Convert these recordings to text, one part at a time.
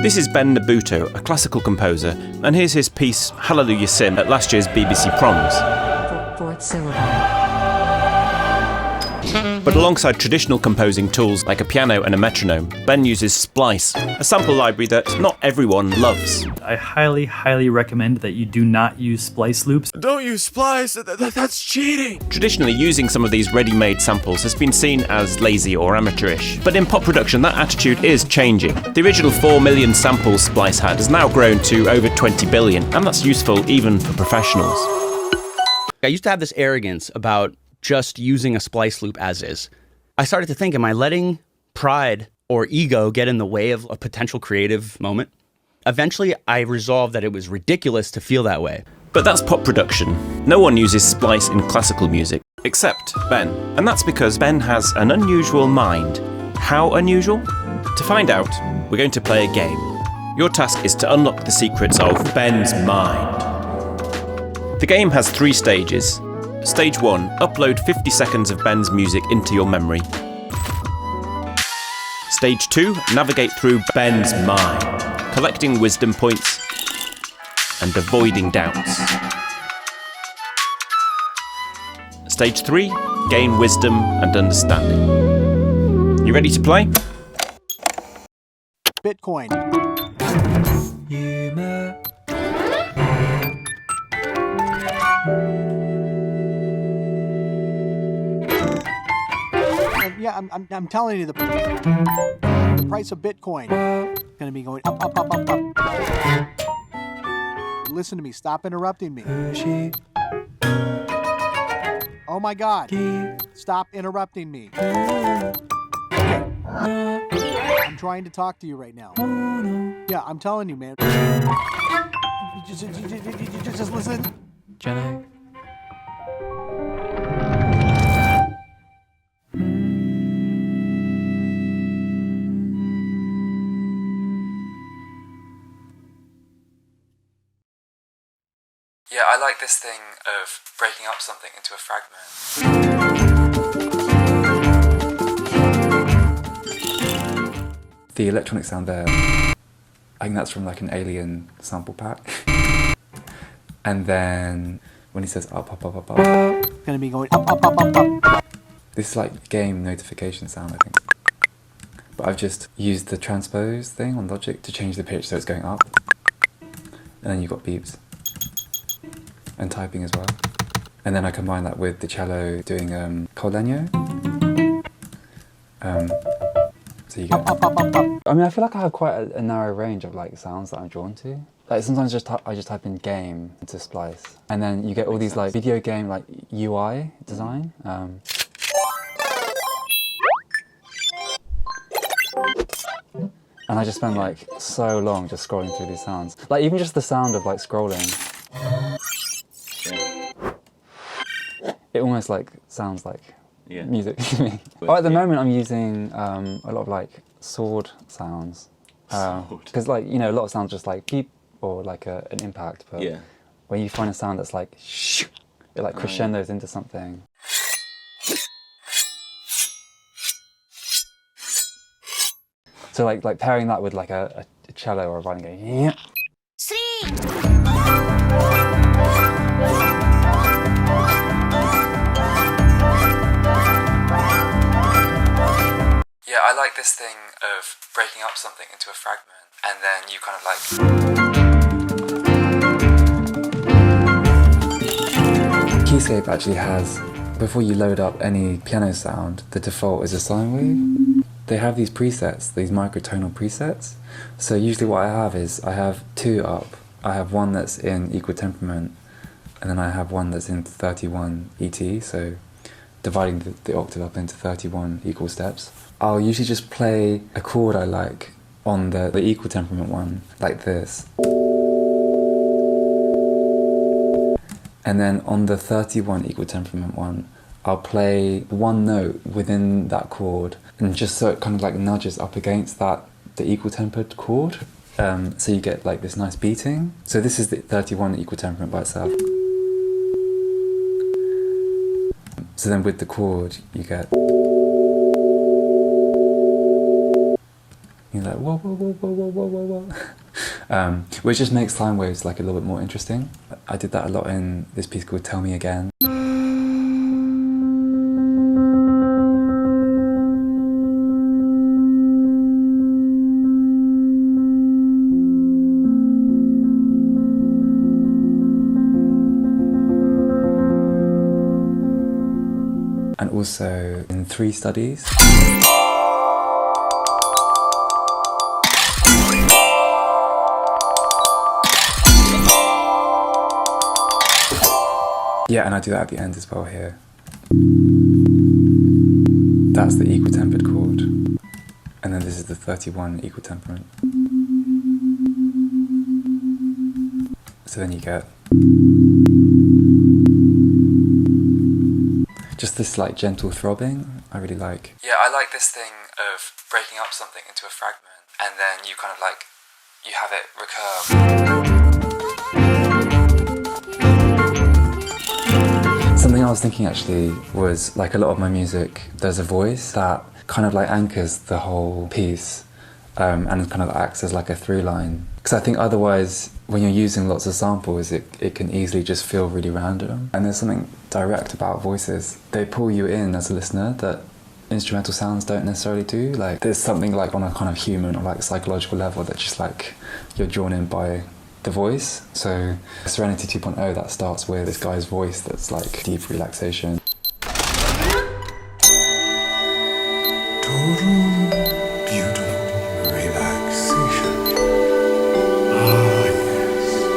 This is Ben Nobuto, a classical composer, and here's his piece Hallelujah Sin at last year's BBC Proms. Fourth syllable. But alongside traditional composing tools like a piano and a metronome, Ben uses Splice, a sample library that not everyone loves. I highly, highly recommend that you do not use splice loops. Don't use Splice, that's cheating! Traditionally, using some of these ready-made samples has been seen as lazy or amateurish, but in pop production that attitude is changing. The original 4 million samples Splice had has now grown to over 20 billion, and that's useful even for professionals. I used to have this arrogance about just using a splice loop as is. I started to think, am I letting pride or ego get in the way of a potential creative moment? Eventually, I resolved that it was ridiculous to feel that way. But that's pop production. No one uses Splice in classical music, except Ben. And that's because Ben has an unusual mind. How unusual? To find out, we're going to play a game. Your task is to unlock the secrets of Ben's mind. The game has 3 stages. Stage 1, upload 50 seconds of Ben's music into your memory. Stage 2, navigate through Ben's mind, collecting wisdom points and avoiding doubts. Stage 3, gain wisdom and understanding. You ready to play? Bitcoin. Yeah, I'm telling you, the price of Bitcoin is going to be going up, up, up, up, up. Listen to me. Stop interrupting me. Oh my God. Stop interrupting me. Okay. I'm trying to talk to you right now. Yeah, I'm telling you, man. Just listen. Jenna. Yeah, I like this thing of breaking up something into a fragment. The electronic sound there, I think that's from like an Alien sample pack. And then when he says up, up, up, up, up, Gonna be going up, up, up, up, up. this is like game notification sound, I think. But I've just used the transpose thing on Logic to change the pitch so it's going up. And then you've got beeps. And typing as well. And then I combine that with the cello doing col legno. So you get... I mean, I feel like I have quite a narrow range of like sounds that I'm drawn to. Like sometimes I just type in game into Splice, and then you get all these like video game like UI design. And I just spend like so long just scrolling through these sounds. Like even just the sound of like scrolling. It almost like sounds like music to me. But at the moment I'm using a lot of like sword sounds. Because like, you know, a lot of sounds just like beep or like an impact, but when you find a sound that's like shoo, it like crescendos into something. So like pairing that with like a cello or a violin going yeah. Yeah, I like this thing of breaking up something into a fragment, and then you kind of like... Keyscape actually has, before you load up any piano sound, the default is a sine wave. They have these presets, these microtonal presets. So usually what I have is, I have 2 up. I have one that's in equal temperament, and then I have one that's in 31 ET, so dividing the octave up into 31 equal steps. I'll usually just play a chord I like on the equal temperament one, like this. And then on the 31 equal temperament one, I'll play one note within that chord, and just so it kind of like nudges up against the equal tempered chord. So you get like this nice beating. So this is the 31 equal temperament by itself. So then with the chord, you get... You're like, whoa, whoa, whoa, whoa, whoa, whoa, whoa, whoa. Which just makes sine waves like a little bit more interesting. I did that a lot in this piece called Tell Me Again. And also in 3 studies. Yeah, and I do that at the end as well here. That's the equal-tempered chord. And then this is the 31 equal temperament. So then you get just this like gentle throbbing, I really like. Yeah, I like this thing of breaking up something into a fragment and then you kind of like, you have it recur. Something I was thinking actually was like a lot of my music, there's a voice that kind of like anchors the whole piece and kind of acts as like a through line. Because I think otherwise when you're using lots of samples it can easily just feel really random. And there's something direct about voices. They pull you in as a listener that instrumental sounds don't necessarily do. Like there's something like on a kind of human or like psychological level that just like you're drawn in by the voice. So Serenity 2.0, that starts with this guy's voice that's like deep relaxation.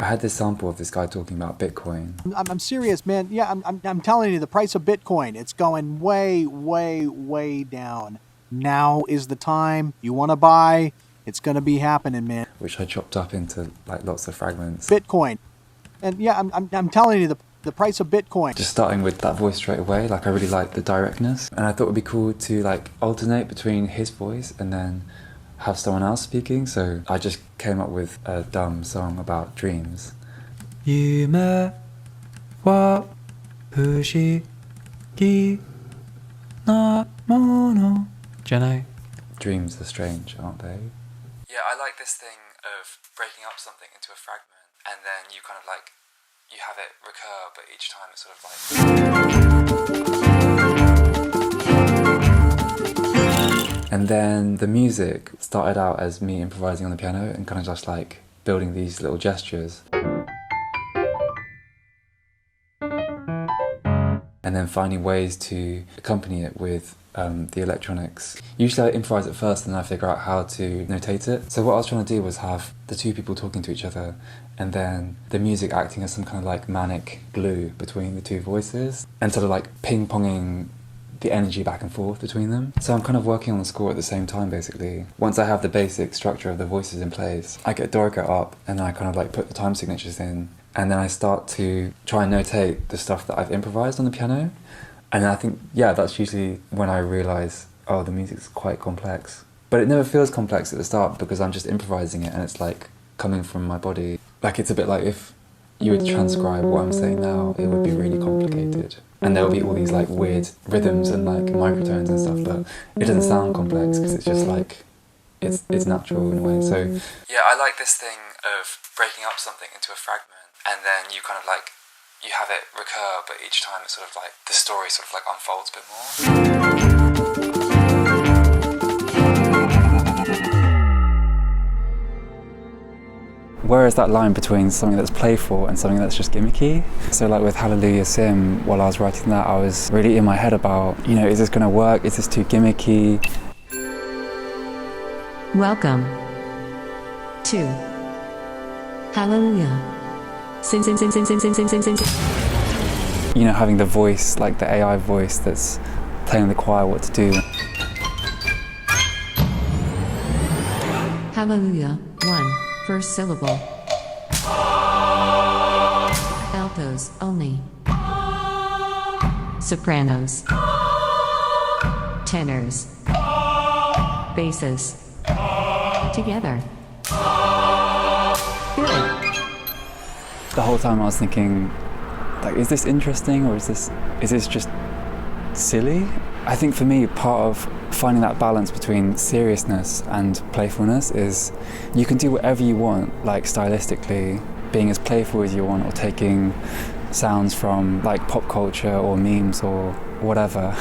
I had this sample of this guy talking about Bitcoin. I'm serious, man. Yeah, I'm telling you, the price of Bitcoin, it's going way, way, way down. Now is the time. You want to buy, it's going to be happening, man. Which I chopped up into like lots of fragments. Bitcoin. And yeah, I'm telling you, the price of Bitcoin. Just starting with that voice straight away, like I really like the directness. And I thought it would be cool to like alternate between his voice and then have someone else speaking. So I just came up with a dumb song about dreams.夢は不思議なものじゃない Dreams are strange, aren't they? Yeah, I like this thing of breaking up something into a fragment and then you kind of like, you have it recur, but each time it's sort of like... And then the music started out as me improvising on the piano and kind of just like building these little gestures. And then finding ways to accompany it with the electronics. Usually I improvise it first and then I figure out how to notate it. So what I was trying to do was have the two people talking to each other and then the music acting as some kind of like manic glue between the two voices and sort of like ping-ponging the energy back and forth between them. So I'm kind of working on the score at the same time basically. Once I have the basic structure of the voices in place, I get Dorica up and I kind of like put the time signatures in and then I start to try and notate the stuff that I've improvised on the piano. And I think, yeah, that's usually when I realise, oh, the music's quite complex. But it never feels complex at the start because I'm just improvising it and it's like coming from my body. Like it's a bit like if you were to transcribe what I'm saying now, it would be really complicated. And there would be all these like weird rhythms and like microtones and stuff, but it doesn't sound complex because it's just like, it's natural in a way, so... Yeah, I like this thing of breaking up something into a fragment and then you kind of like, you have it recur, but each time it's sort of like, the story sort of like unfolds a bit more. Where is that line between something that's playful and something that's just gimmicky? So like with Hallelujah Sim, while I was writing that, I was really in my head about, you know, is this going to work? Is this too gimmicky? Welcome to Hallelujah. Sing, sing, sing, sing, sing, sing, sing, sing, sing. You know, having the voice, like the AI voice that's telling the choir what to do. Hallelujah. 1. First syllable. Altos only. Sopranos. Tenors. Basses. Together. Good. The whole time I was thinking, like, is this interesting or is this just silly? I think for me, part of finding that balance between seriousness and playfulness is you can do whatever you want, like stylistically, being as playful as you want, or taking sounds from like pop culture or memes or whatever.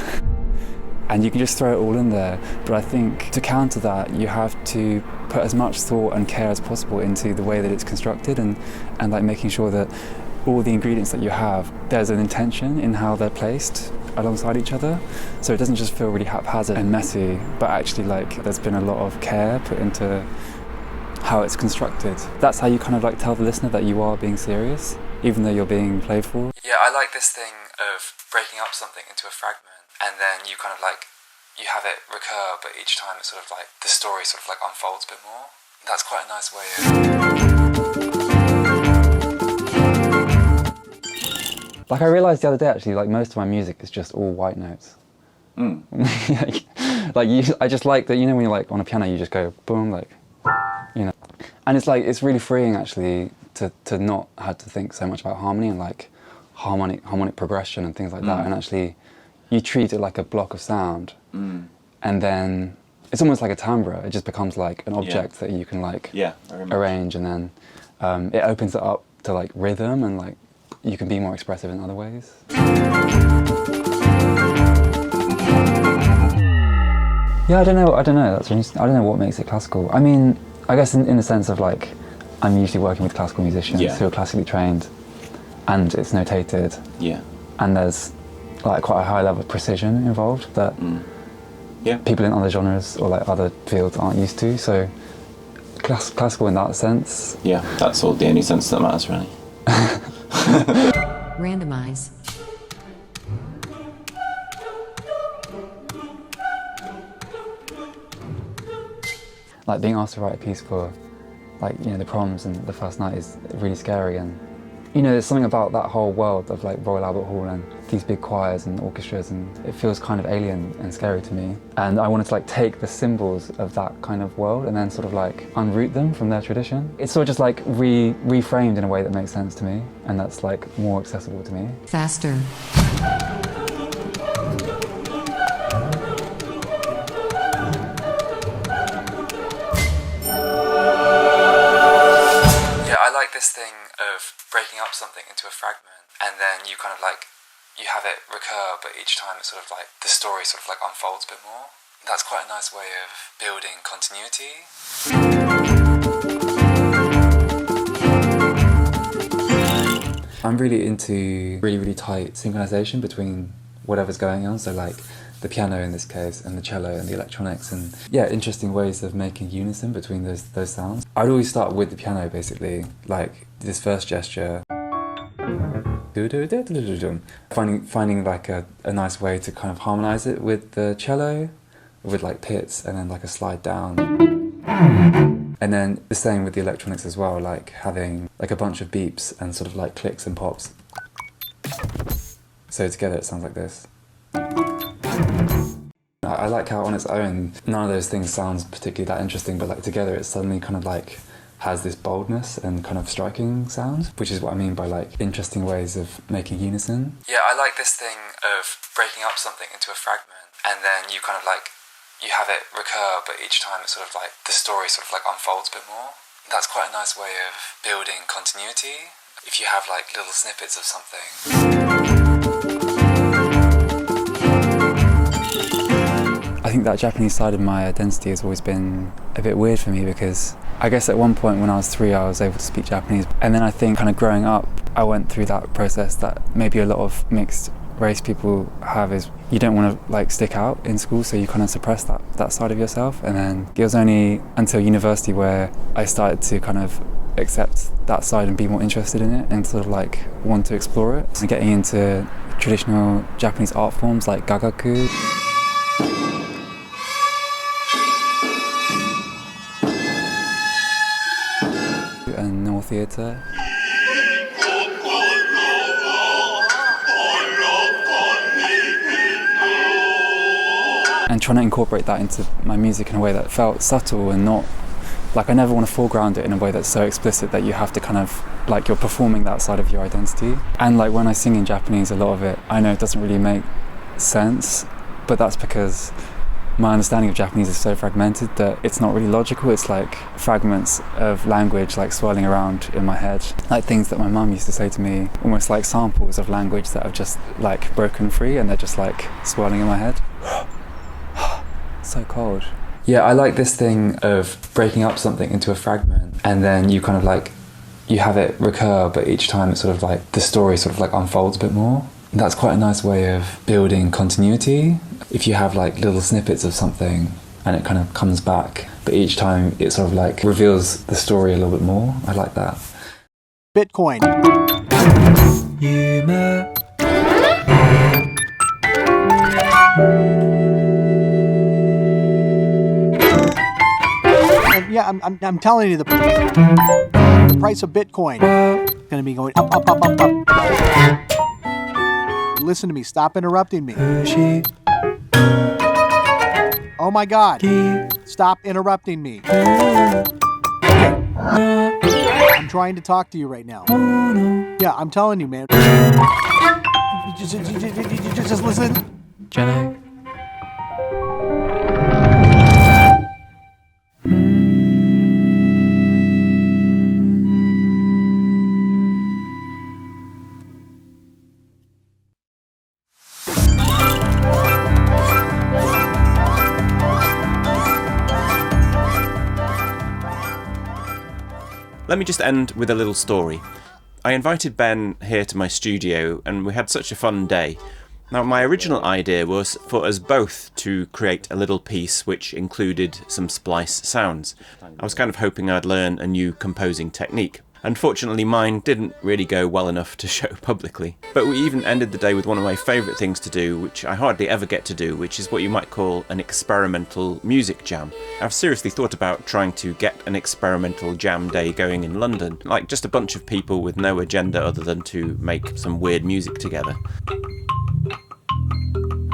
And you can just throw it all in there. But I think to counter that, you have to put as much thought and care as possible into the way that it's constructed, and like making sure that all the ingredients that you have, there's an intention in how they're placed alongside each other. So it doesn't just feel really haphazard and messy, but actually like there's been a lot of care put into how it's constructed. That's how you kind of like tell the listener that you are being serious, even though you're being playful. Yeah, I like this thing of breaking up something into a fragment, and then you kind of like, you have it recur, but each time it's sort of like, the story sort of like unfolds a bit more. That's quite a nice way of... Like I realised the other day actually, like most of my music is just all white notes. I just like that, you know, when you're like on a piano, you just go boom, like, you know. And it's like, it's really freeing actually to not have to think so much about harmony and like harmonic progression and things like that. And actually, you treat it like a block of sound, and then it's almost like a timbre. It just becomes like an object that you can like arrange, and then it opens it up to like rhythm, and like you can be more expressive in other ways. Yeah, I don't know. That's interesting. I don't know what makes it classical. I mean, I guess in the sense of like, I'm usually working with classical musicians who are classically trained, and it's notated. Yeah. And there's like quite a high level of precision involved that people in other genres or like other fields aren't used to. So classical in that sense. Yeah, that's all the only sense that matters, really. Randomize. Like being asked to write a piece for, like, you know, the proms and the first night is really scary, and you know, there's something about that whole world of like Royal Albert Hall and these big choirs and orchestras, and it feels kind of alien and scary to me. And I wanted to like take the symbols of that kind of world and then sort of like unroot them from their tradition. It's sort of just like reframed in a way that makes sense to me, and that's like more accessible to me. Faster. This thing of breaking up something into a fragment, and then you kind of like, you have it recur, but each time it's sort of like, the story sort of like unfolds a bit more. That's quite a nice way of building continuity. I'm really into really tight synchronization between whatever's going on, so like the piano in this case, and the cello and the electronics, and yeah, interesting ways of making unison between those sounds. I'd always start with the piano basically, like this first gesture, finding like a nice way to kind of harmonize it with the cello, with like pits and then like a slide down. And then the same with the electronics as well, like having like a bunch of beeps and sort of like clicks and pops. So together it sounds like this. I like how on its own, none of those things sounds particularly that interesting, but like together it suddenly kind of like has this boldness and kind of striking sound, which is what I mean by like interesting ways of making unison. Yeah, I like this thing of breaking up something into a fragment, and then you kind of like, you have it recur, but each time it's sort of like, the story sort of like unfolds a bit more. That's quite a nice way of building continuity, if you have like little snippets of something. I think that Japanese side of my identity has always been a bit weird for me, because I guess at one point when I was 3 I was able to speak Japanese, and then I think kind of growing up I went through that process that maybe a lot of mixed race people have, is you don't want to like stick out in school, so you kind of suppress that side of yourself. And then it was only until university where I started to kind of accept that side and be more interested in it and sort of like want to explore it. And getting into traditional Japanese art forms like gagaku. And normal theatre. And trying to incorporate that into my music in a way that felt subtle and not, like I never want to foreground it in a way that's so explicit that you have to kind of, like you're performing that side of your identity. And like when I sing in Japanese, a lot of it, I know it doesn't really make sense, but that's because My understanding of Japanese is so fragmented that it's not really logical. It's like fragments of language like swirling around in my head. Like things that my mum used to say to me, almost like samples of language that have just like broken free and they're just like swirling in my head. So cold. Yeah, I like this thing of breaking up something into a fragment and then you kind of like, you have it recur, but each time it's sort of like the story sort of like unfolds a bit more. That's quite a nice way of building continuity. If you have like little snippets of something and it kind of comes back, but each time it sort of like reveals the story a little bit more. I like that. Bitcoin. Humor. And yeah, I'm telling you, the price of Bitcoin is going to be going up, up, up, up, up. Listen to me. Stop interrupting me. Oh my God. Stop interrupting me. Okay. I'm trying to talk to you right now. Yeah, I'm telling you, man. Just listen. Jenny. Let me just end with a little story. I invited Ben here to my studio and we had such a fun day. Now, my original idea was for us both to create a little piece which included some splice sounds. I was kind of hoping I'd learn a new composing technique. Unfortunately, mine didn't really go well enough to show publicly. But we even ended the day with one of my favourite things to do, which I hardly ever get to do, which is what you might call an experimental music jam. I've seriously thought about trying to get an experimental jam day going in London, like just a bunch of people with no agenda other than to make some weird music together.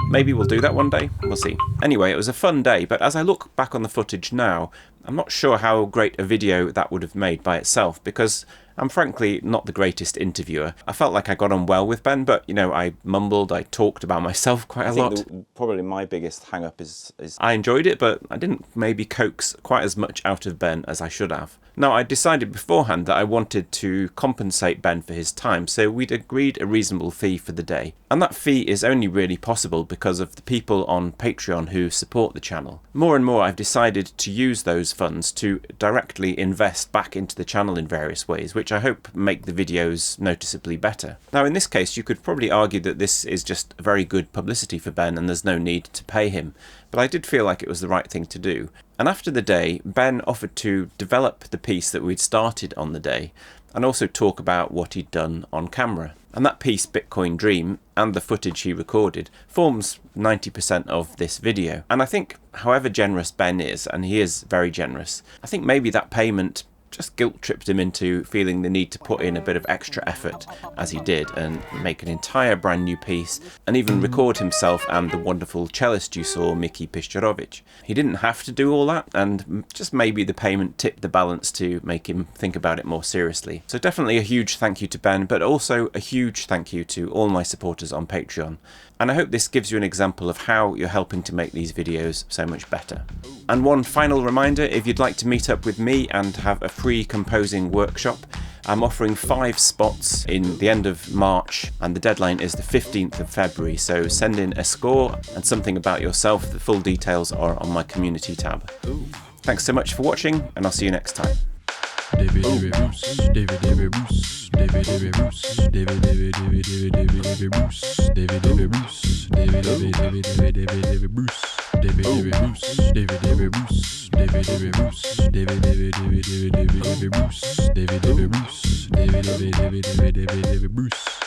Maybe we'll do that one day, we'll see. Anyway, it was a fun day, but as I look back on the footage now, I'm not sure how great a video that would have made by itself, because I'm frankly not the greatest interviewer. I felt like I got on well with Ben, but, you know, I mumbled, I talked about myself quite a lot. Probably my biggest hang-up is I enjoyed it, but I didn't maybe coax quite as much out of Ben as I should have. Now, I decided beforehand that I wanted to compensate Ben for his time, so we'd agreed a reasonable fee for the day. And that fee is only really possible because of the people on Patreon who support the channel. More and more I've decided to use those funds to directly invest back into the channel in various ways, which I hope make the videos noticeably better. Now, in this case, you could probably argue that this is just very good publicity for Ben and there's no need to pay him, but I did feel like it was the right thing to do. And after the day, Ben offered to develop the piece that we'd started on the day and also talk about what he'd done on camera. And that piece, Bitcoin Dream, and the footage he recorded forms 90% of this video. And I think however generous Ben is, and he is very generous, I think maybe that payment just guilt-tripped him into feeling the need to put in a bit of extra effort, as he did, and make an entire brand new piece, and even record himself and the wonderful cellist you saw, Miki Piszczorowicz. He didn't have to do all that, and just maybe the payment tipped the balance to make him think about it more seriously. So definitely a huge thank you to Ben, but also a huge thank you to all my supporters on Patreon. And I hope this gives you an example of how you're helping to make these videos so much better. And one final reminder, if you'd like to meet up with me and have a free composing workshop, I'm offering 5 spots in the end of March and the deadline is the 15th of February, so send in a score and something about yourself. The full details are on my community tab. Thanks so much for watching and I'll see you next time. Bruce.